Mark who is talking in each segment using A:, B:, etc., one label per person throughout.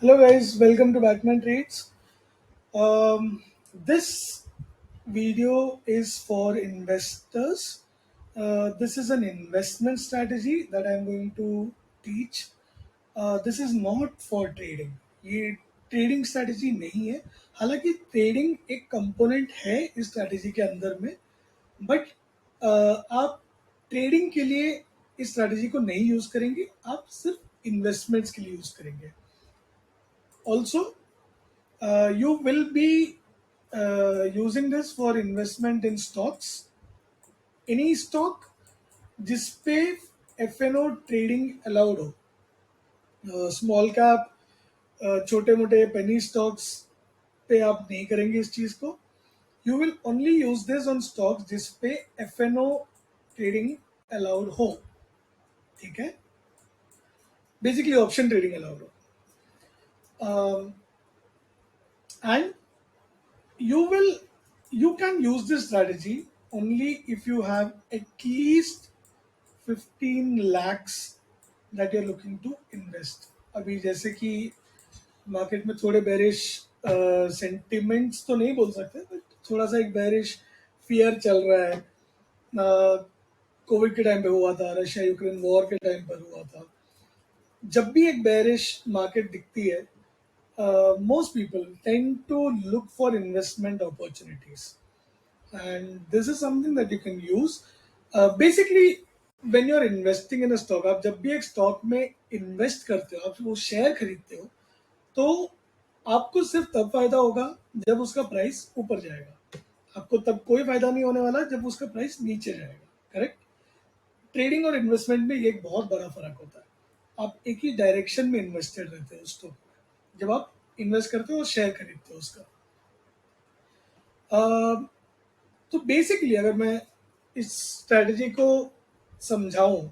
A: Hello guys, welcome to Batman Trades. This video is for investors. This is an investment strategy that I'm going to teach. This is not for trading. ये trading strategy नहीं है. हालांकि trading एक component है इस strategy के अंदर में, बट आप ट्रेडिंग के लिए इस स्ट्रैटेजी को नहीं यूज करेंगे. आप सिर्फ इन्वेस्टमेंट्स के लिए यूज करेंगे. Also you will be using this for investment in stocks. Any stock जिस पे F N O trading allowed हो, स्मॉल कैप, छोटे मोटे पेनी स्टॉक्स पे आप नहीं करेंगे इस चीज को. You will only use this on stocks जिस पे F N O trading allowed हो. ठीक है, बेसिकली ऑप्शन ट्रेडिंग अलाउड हो. And you will you can use this strategy only if you have at least 15 lakhs that you're looking to invest. अभी जैसे कि market में थोड़े बेरिश सेंटिमेंट्स तो नहीं बोल सकते, बट थोड़ा सा एक बेरिश फियर चल रहा है. कोविड के टाइम पे हुआ था, रशिया यूक्रेन वॉर के टाइम पर हुआ था. जब भी एक बेरिश मार्केट दिखती है, most people tend to look for investment opportunities, and this is something that you can use. Basically, when you're investing in a stock, आप जब भी एक स्टॉक में इन्वेस्ट करते हो, आप वो शेयर खरीदते हो, तो आपको सिर्फ तब फायदा होगा जब उसका प्राइस ऊपर जाएगा. आपको तब कोई फायदा नहीं होने वाला जब उसका प्राइस नीचे जाएगा. करेक्ट. ट्रेडिंग और इन्वेस्टमेंट में ये एक बहुत बड़ा फर्क होता है. आप एक ही डायरेक्शन में इन्वेस्टेड रहते हो स्टॉक में जब आप इन्वेस्ट करते हो और शेयर खरीदते हो उसका. तो बेसिकली अगर मैं इस स्ट्रैटेजी को समझाऊं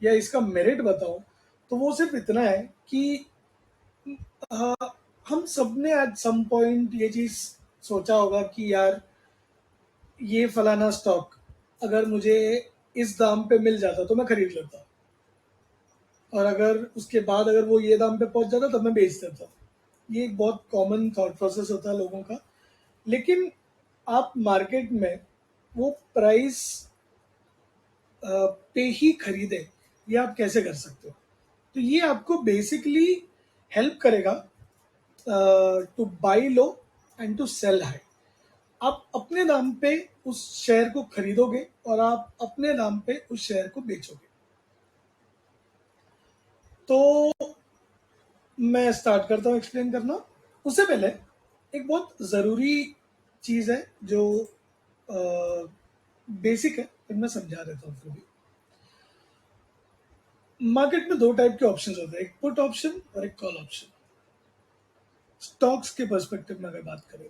A: या इसका मेरिट बताऊं, तो वो सिर्फ इतना है कि हम सब ने एट सम पॉइंट ये चीज सोचा होगा कि यार ये फलाना स्टॉक अगर मुझे इस दाम पे मिल जाता तो मैं खरीद लेता, और अगर उसके बाद अगर वो ये दाम पे पहुंच जाता तब मैं बेच देता. ये एक बहुत कॉमन थॉट प्रोसेस होता है लोगों का. लेकिन आप मार्केट में वो प्राइस पे ही खरीदे, ये आप कैसे कर सकते हो? तो ये आपको बेसिकली हेल्प करेगा to buy low and to sell high. आप अपने दाम पे उस शेयर को खरीदोगे और आप अपने दाम पे उस शेयर को बेचोगे. तो मैं स्टार्ट करता हूँ एक्सप्लेन करना. उससे पहले एक बहुत ज़रूरी चीज़ है जो बेसिक है, फिर मैं समझा देता हूँ. फिर भी मार्केट में दो टाइप के ऑप्शन होते हैं, एक पुट ऑप्शन और एक कॉल ऑप्शन. स्टॉक्स के पर्सपेक्टिव में अगर बात करें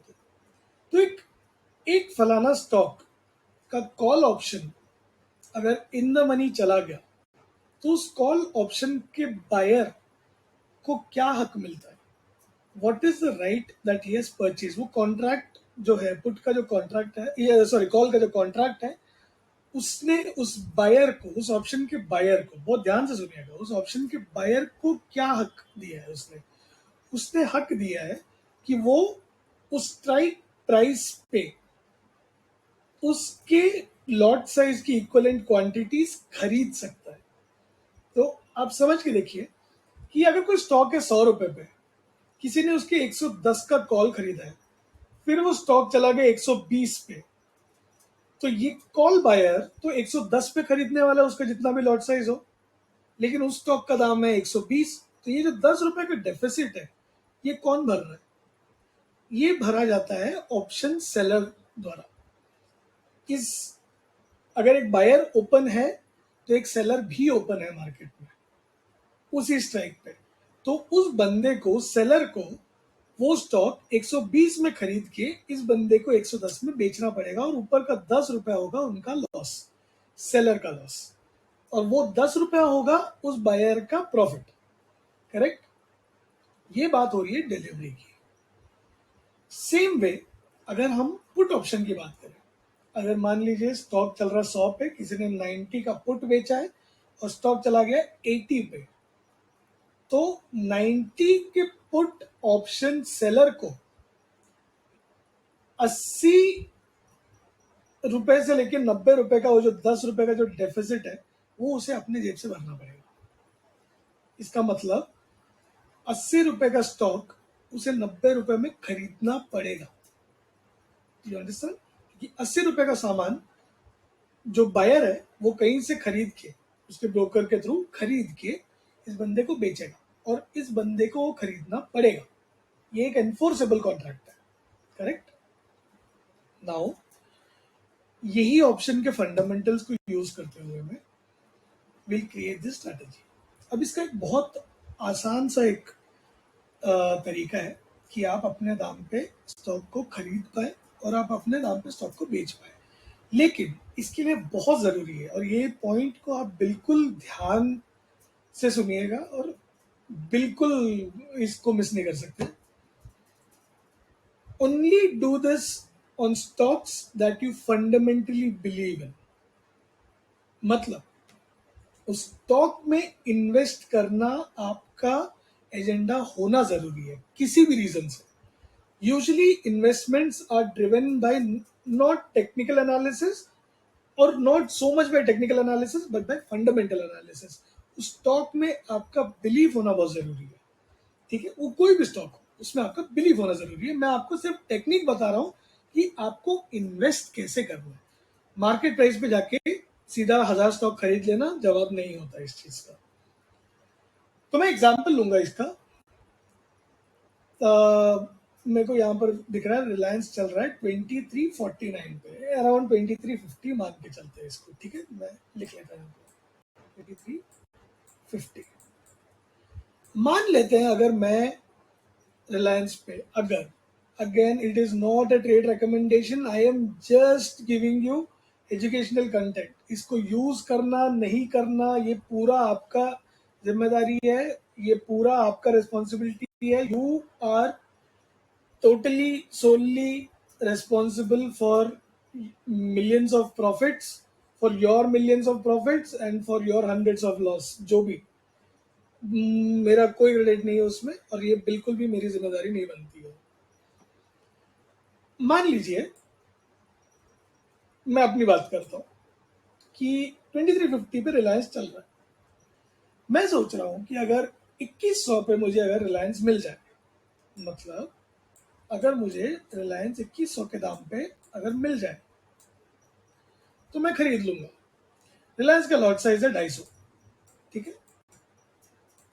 A: तो एक एक फलाना स्टॉक का कॉल ऑप्शन अगर इन द मनी चला गया, तो उस कॉल ऑप्शन के बायर को क्या हक मिलता है? What is the right that he has purchase? वो कॉन्ट्रैक्ट जो है, पुट का जो कॉन्ट्रैक्ट है, सॉरी कॉल का जो कॉन्ट्रैक्ट है, उसने उस बायर को, उस ऑप्शन के बायर को, बहुत ध्यान से सुनिएगा, उस ऑप्शन के बायर को क्या हक दिया है? उसने उसने हक दिया है कि वो उस स्ट्राइक प्राइस पे उसके लॉट साइज की इक्वलेंट क्वांटिटीज खरीद सकता है. तो आप समझ के देखिए कि अगर कोई स्टॉक है 100 रुपए पे, किसी ने उसके 110 का कॉल खरीदा है, फिर वो स्टॉक चला गया 120 पे, तो ये कॉल बायर तो 110 पे खरीदने वाला है, उसका जितना भी लॉट साइज हो, लेकिन उस स्टॉक का दाम है 120. तो ये जो 10 रुपए का डेफिसिट है, ये कौन भर रहा है? ये भरा जाता है ऑप्शन सेलर द्वारा. इस अगर एक बायर ओपन है तो एक सेलर भी ओपन है मार्केट में उसी स्ट्राइक पे. तो उस बंदे को, सेलर को, वो स्टॉक 120 में खरीद के इस बंदे को 110 में बेचना पड़ेगा, और ऊपर का 10 रुपया होगा उनका लॉस, सेलर का लॉस, और वो 10 रुपया होगा उस बायर का प्रॉफिट. करेक्ट. ये बात हो रही है डिलीवरी की. सेम वे अगर हम पुट ऑप्शन की बात करें, अगर मान लीजिए स्टॉक चल रहा 100 पे, किसी ने 90 का पुट बेचा है और स्टॉक चला गया 80 पे, तो 90 के पुट ऑप्शन सेलर को 80 रुपए से लेकर 90 रुपए का वो जो 10 रुपए का जो डेफिसिट है वो उसे अपने जेब से भरना पड़ेगा। इसका मतलब 80 रुपए का स्टॉक उसे 90 रुपए में खरीदना पड़ेगा। You understand? कि 80 रुपए का सामान जो बायर है वो कहीं से खरीद के, उसके ब्रोकर के थ्रू खरीद के इस बंदे को बेचेगा और इस बंदे को वो खरीदना पड़ेगा। ये एक एनफोर्सेबल कॉन्ट्रैक्ट है। करेक्ट? नाउ यही ऑप्शन के फंडामेंटल्स को यूज करते हुए मैं विल क्रिएट दिस स्ट्रैटेजी। अब इसका एक बहुत आसान सा एक तरीका है कि आप अपने दाम पे स्टॉक को खरीद पाए और आप अपने दाम पे स्टॉक को बेच पाए। लेकिन इसके लिए बहुत ज़रूरी है, और ये पॉइंट को आप बिल्कुल ध्यान से सुनिएगा और बिल्कुल इसको मिस नहीं कर सकते। Only do this on stocks that you fundamentally believe in. मतलब उस स्टॉक में इन्वेस्ट करना आपका एजेंडा होना जरूरी है किसी भी रीजन से। Usually investments are driven by not technical analysis और not so much by technical analysis but by fundamental analysis. उस स्टॉक में आपका बिलीव होना बहुत जरूरी है। ठीक है? वो कोई भी स्टॉक हो उसमें आपका बिलीव होना जरूरी है। मैं आपको सिर्फ टेक्निक बता रहा हूँ कि आपको इन्वेस्ट कैसे करना है। मार्केट प्राइस पे जाके सीधा 1000 स्टॉक खरीद लेना जवाब नहीं होता इस चीज का। तो मैं एग्जांपल लूंगा इसका। मेरे को यहाँ पर दिख रहा है रिलायंस चल रहा है 2349 पे, अराउंड 2350 मान के चलते हैं इसको। ठीक है, मैं लिख लेता हूँ 2350 मान लेते हैं। अगर मैं रिलायंस पे, अगर, again it is not a trade recommendation, I am just giving you educational content. इसको यूज करना नहीं करना ये पूरा आपका जिम्मेदारी है, ये पूरा आपका रिस्पॉन्सिबिलिटी है। You are totally solely responsible for millions of profits, for your millions of profits and for your hundreds of loss। जो भी मेरा कोई क्रेडिट नहीं है उसमें, और ये बिल्कुल भी मेरी जिम्मेदारी नहीं बनती है। मान लीजिए मैं अपनी बात करता हूँ कि 2350 पे रिलायंस चल रहा है। मैं सोच रहा हूँ कि अगर 2100 पे मुझे अगर रिलायंस मिल जाए, मतलब अगर मुझे रिलायंस 2100 के दाम पे अगर मिल जाए तो मैं खरीद लूंगा। रिलायंस का लॉट साइज है 250। ठीक है?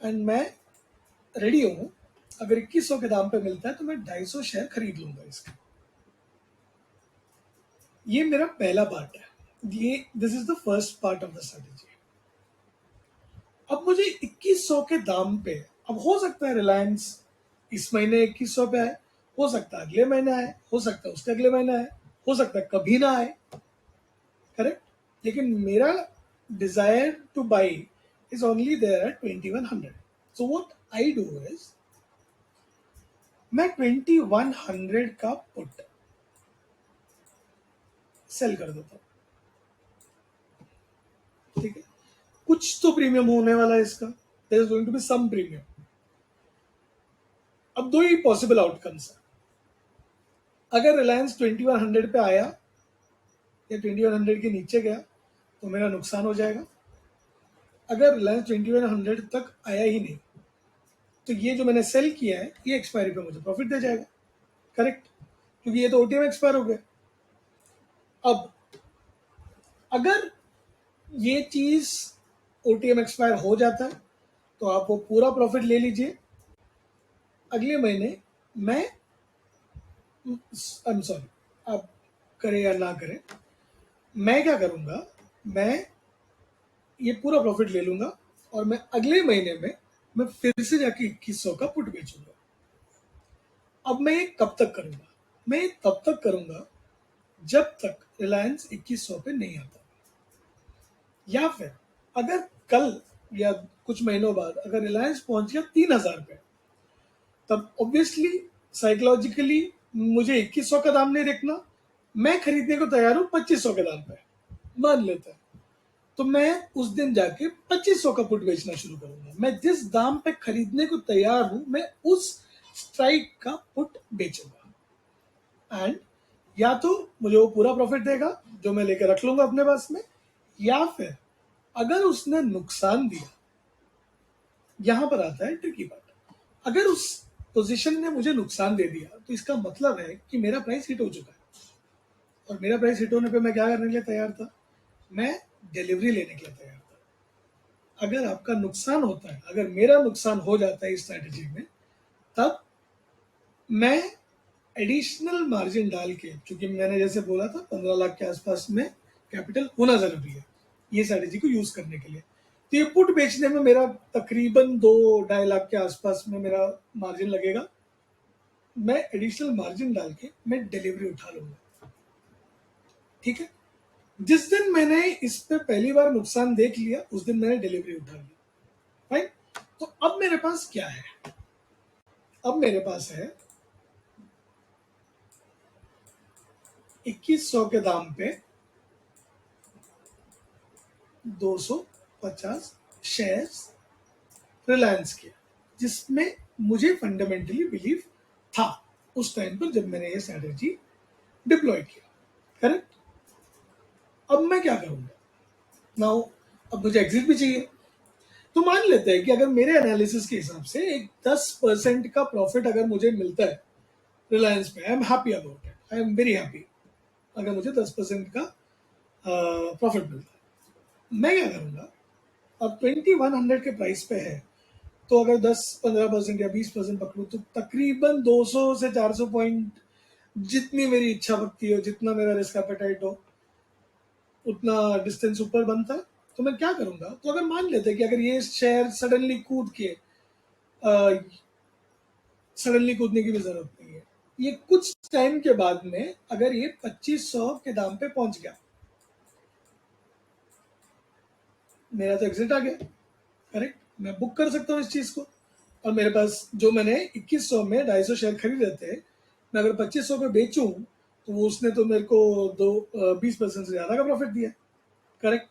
A: एंड मैं रेडी हूं, अगर 2100 के दाम पे मिलता है तो मैं 250 शेयर खरीद लूंगा इसका। ये मेरा पहला पार्ट है। ये this is the first part of the strategy. अब मुझे 2100 के दाम पे, अब हो सकता है रिलायंस इस महीने 2100 पे आए, हो सकता है अगले महीने आए, हो सकता है उसके अगले महीने आए, हो सकता है कभी ना आए। करेक्ट? लेकिन मेरा desire to buy is only there at 2100। So what I do is मैं 2100 का पुट सेल कर देता हूं। ठीक है? कुछ तो प्रीमियम होने वाला है इसका, there is going to be some premium. अब दो ही पॉसिबल आउटकम्स है। अगर रिलायंस 2100 पे आया या 2100 के नीचे गया तो मेरा नुकसान हो जाएगा। अगर रिलायंस 2100 तक आया ही नहीं तो ये जो मैंने सेल किया है ये एक्सपायरी पे मुझे प्रॉफिट दे जाएगा। करेक्ट? क्योंकि ये तो ओटीएम एक्सपायर हो गया। अब अगर ये चीज ओटीएम एक्सपायर हो जाता है तो आप वो पूरा प्रॉफिट ले लीजिए। अगले महीने मैं, आई एम सॉरी, आप करें या ना करें, मैं क्या करूंगा, मैं ये पूरा प्रॉफिट ले लूंगा और मैं अगले महीने में मैं फिर से जाके 2100 का पुट बेचूंगा। अब मैं ये कब तक करूंगा? मैं ये तब तक करूंगा जब तक रिलायंस 2100 पे नहीं आता। या फिर अगर कल या कुछ महीनों बाद अगर रिलायंस पहुंच गया 3000 पे, तब ऑब्वियसली साइकोलॉजिकली मुझे 2100 का दाम नहीं देखना, मैं खरीदने को तैयार हूं 2500 के दाम पे, मान लेता है। तो मैं उस दिन जाके 2500 का पुट बेचना शुरू करूंगा। मैं जिस दाम पे खरीदने को तैयार हूं मैं उस स्ट्राइक का पुट बेचूंगा एंड या तो मुझे वो पूरा प्रॉफिट देगा जो मैं लेकर रख लूंगा अपने पास में, या फिर अगर उसने नुकसान दिया, यहां पर आता है ट्रिकी पार्ट, अगर उस पोजीशन ने मुझे नुकसान दे दिया तो इसका मतलब है कि मेरा प्राइस हिट हो चुका है, और मेरा प्राइस हिट होने पे मैं क्या करने के लिए तैयार था, मैं डिलीवरी लेने के लिए तैयार था। अगर आपका नुकसान होता है, अगर मेरा नुकसान हो जाता है इस स्ट्रैटेजी में, तब मैं एडिशनल मार्जिन डाल के, क्योंकि मैंने जैसे बोला था 15 लाख के आसपास में कैपिटल होना जरूरी है ये स्ट्रैटेजी को यूज करने के लिए, तो ये पुट बेचने में मेरा तकरीबन 2-2.5 लाख के आसपास में मेरा मार्जिन लगेगा। मैं एडिशनल मार्जिन डाल के मैं डिलीवरी उठा लूंगा। ठीक है, जिस दिन मैंने इस पे पहली बार नुकसान देख लिया उस दिन मैंने डिलीवरी उठा ली। फाइन। तो अब मेरे पास क्या है, अब मेरे पास है 2100 के दाम पे 250 शेयर्स रिलायंस के, जिसमें मुझे फंडामेंटली बिलीव था उस टाइम पर जब मैंने ये स्ट्रैटेजी डिप्लॉय किया। करेक्ट। अब मैं क्या करूंगा नाउ, अब मुझे एग्जिट भी चाहिए। तो मान लेते हैं कि अगर मेरे एनालिसिस के हिसाब से एक 10% का प्रॉफिट अगर मुझे मिलता है रिलायंस पे, I am happy about it, I am very happy. अगर मुझे 10% का प्रॉफिट मिलता है, मैं क्या करूंगा, अब 2100 के प्राइस पे है, तो अगर 10-15% या 20% पकड़ू तो तकरीबन 200 से 400 पॉइंट, जितनी मेरी इच्छा भक्ति हो, जितना मेरा रिस्क एपेटाइट हो, उतना डिस्टेंस ऊपर बनता है। तो मैं क्या करूंगा, तो अगर मान लेते हैं कि अगर ये शेयर सडनली कूद के, सडनली कूदने की भी जरूरत नहीं है, ये कुछ टाइम के बाद में अगर ये 2500 के दाम पे पहुंच गया, मेरा तो एग्जिट आ गया। करेक्ट, मैं बुक कर सकता हूँ इस चीज को, और मेरे पास जो मैंने 2100 में 250 शेयर खरीदे थे, मैं अगर 2500 पे बेचूं तो वो उसने तो मेरे को 20% से ज्यादा का प्रॉफिट दिया। करेक्ट।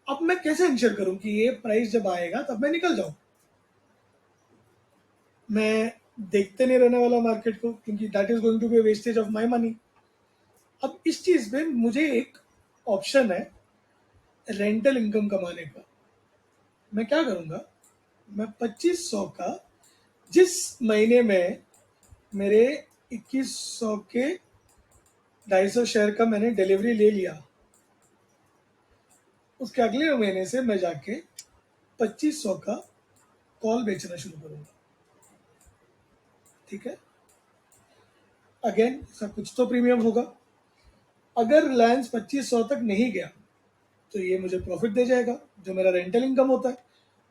A: अब मैं कैसे इंश्योर करूं कि ये प्राइस जब आएगा तब मैं निकल जाऊं, मैं देखते नहीं रहने वाला मार्केट को, क्योंकि that is going to be wastage of my money. अब इस चीज में मुझे एक ऑप्शन है रेंटल इनकम कमाने का। मैं क्या करूंगा, मैं 2500 का, जिस महीने में मेरे 2100 के 250 शेयर का मैंने डिलीवरी ले लिया, उसके अगले महीने से मैं जाके 2500 का कॉल बेचना शुरू करूंगा। ठीक है, अगेन सब कुछ तो प्रीमियम होगा। अगर रिलायंस 2500 तक नहीं गया तो ये मुझे प्रॉफिट दे जाएगा, जो मेरा रेंटल इनकम होता है,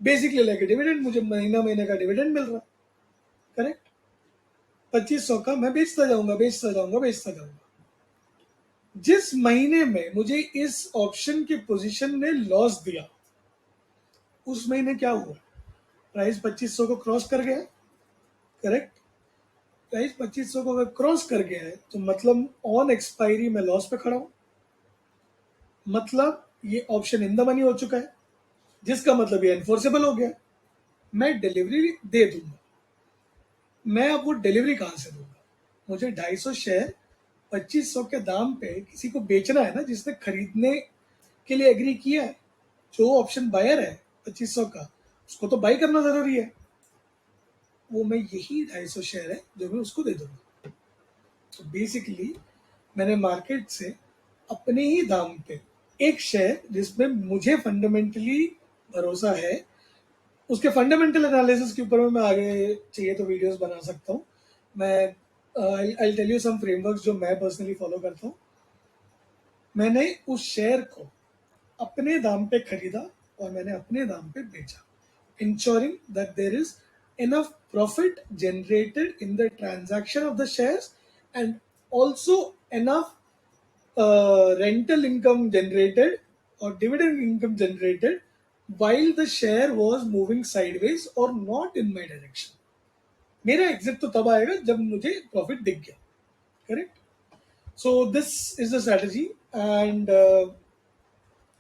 A: बेसिकली लाइक डिविडेंड, मुझे महीना महीने का डिविडेंड मिल रहा है। करेक्ट। 2500 का मैं बेचता जाऊंगा, बेचता जाऊंगा, बेचता जाऊंगा। जिस महीने में मुझे इस ऑप्शन की पोजीशन ने लॉस दिया, उस महीने क्या हुआ, प्राइस 2500 को क्रॉस कर गया। करेक्ट। प्राइस 2500 को अगर क्रॉस कर गया है तो मतलब ऑन एक्सपायरी में लॉस पे खड़ा हूं, मतलब ये ऑप्शन इन द मनी हो चुका है, जिसका मतलब ये एनफोर्सेबल हो गया। मैं डिलीवरी दे दूंगा। मैं अब वो डिलीवरी कहां से दूंगा, मुझे 250 शेयर 2500 के दाम पे किसी को बेचना है ना, जिसने खरीदने के लिए एग्री किया है, जो ऑप्शन बायर है 2500 का, उसको तो बाई करना जरूरी है। वो मैं यही 250 शेयर है जो मैं उसको दे दूंगा। तो बेसिकली मैंने मार्केट से अपने ही दाम पे एक शेयर, जिसमें मुझे फंडामेंटली भरोसा है, उसके फंडामेंटल एनालिसिस के ऊपर में मैं आगे चाहिए तो वीडियोस बना सकता हूँ। मैं I tell you some frameworks जो मैं पर्सनली फॉलो करता हूँ। मैंने उस शेयर को अपने दाम पे खरीदा और मैंने अपने दाम पे बेचा, ensuring that there is enough profit generated in the transaction of the shares, and also enough rental income generated or dividend income generated while the share was moving sideways or not in my direction. मेरा exit तो तब आएगा जब मुझे profit दिख गया। Correct. So this is the strategy, and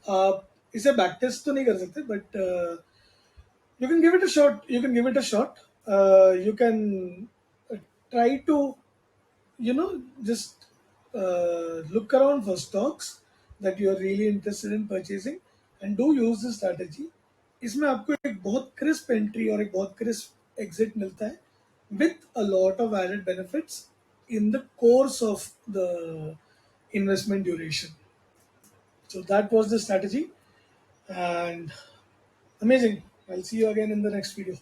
A: आप इसे बैक टेस्ट तो नहीं कर सकते, but you can give it a shot, you can give it a shot. You can try to, just look around for stocks that you are really interested in purchasing and do use this strategy. इसमें आपको एक बहुत crisp entry और एक बहुत crisp exit मिलता है with a lot of added benefits in the course of the investment duration. So that was the strategy, and amazing. I'll see you again in the next video.